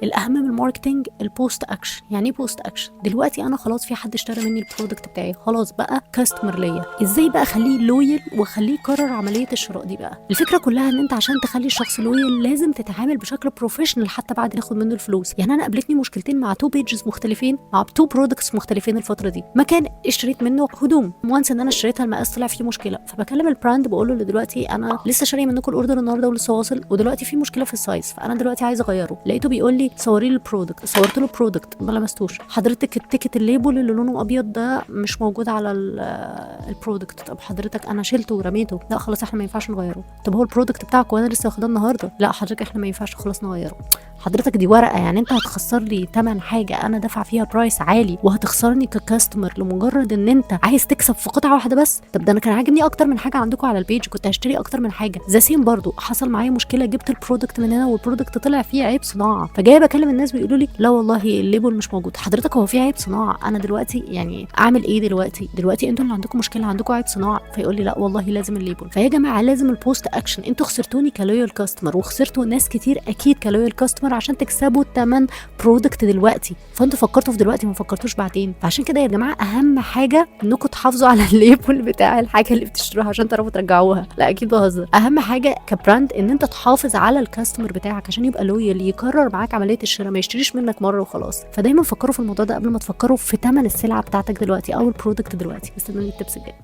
الاهم من الماركتنج البوست اكشن. يعني ايه بوست اكشن؟ دلوقتي انا خلاص في حد اشترى مني البرودكت بتاعي، خلاص بقى كاستمر ليا، ازاي بقى اخليه لويال واخليه يكرر عمليه الشراء دي؟ بقى الفكره كلها ان انت عشان تخلي الشخص لويال لازم تتعامل بشكل بروفيشنال حتى بعد تاخد منه الفلوس. يعني انا قابلتني مشكلتين مع تو بيجز مختلفين، مع تو برودكتس مختلفين الفتره دي. مكان اشتريت منه هدوم، وانس ان انا اشتريتها المقاس طلع فيه مشكله، فبكلم البراند بقول له دلوقتي انا لسه شاريه منكم الاوردر النهارده ولسه واصل، ودلوقتي في مشكله في السايز، فانا دلوقتي عايز اغيره. لقيته بيقول لي صوري لي البرودكت، صورت له البرودكت ما لمستوش. حضرتك التيكت الليبل اللي لونه ابيض ده مش موجود على البرودكت. طب حضرتك انا شلته ورميته. لا خلاص احنا ما ينفعش نغيره. طب هو البرودكت بتاعك وانا لسه واخداه النهارده. لا حضرتك احنا ما ينفعش خلاص نغيره. حضرتك دي ورقه، يعني انت هتخسر لي ثمن حاجه انا دافع فيها برايس عالي، وهتخسرني ككاستمر لمجرد ان انت عايز تكسب في قطعه واحده بس. طب ده انا كان عاجبني اكتر من حاجه عندكم على البيج، كنت هشتري اكتر من حاجه. ذا سيم برضو حصل معايا مشكله، جبت البرودكت من هنا والبرودكت طلع فيه عيب صناعه، فجايه بكلم الناس بيقولوا لي لا والله الليبل مش موجود. حضرتك هو في عيب صناعه، انا دلوقتي يعني اعمل ايه دلوقتي انتوا اللي عندكم مشكله، عندكم عيب صناعه. فيقول لي لا والله لازم الليبل. فيا جماعه لازم البوست اكشن. انتوا خسرتوني كلويال كاستمر، وخسرتوا ناس كتير اكيد كلويال كاستمر عشان تكسبوا الثمن برودكت دلوقتي. فانتوا فكرتوا في دلوقتي ما فكرتوش بعدين. فعشان كده يا جماعه اهم حاجه انكم تحافظوا على الليبل بتاع الحاجه اللي بتشتروها عشان تعرفوا ترجعوها. لا اكيد بهزر. اهم حاجه كبراند ان انت تحافظ على الكاستمر بتاعك عشان يبقى لويال، يكرر معاك عمليه الشراء، ما يشتريش منك مره وخلاص. فدايما فكروا في الموضوع ده قبل ما تفكروا في ثمن السلعه بتاعتك دلوقتي او البرودكت دلوقتي. استنوني التبس الجاي.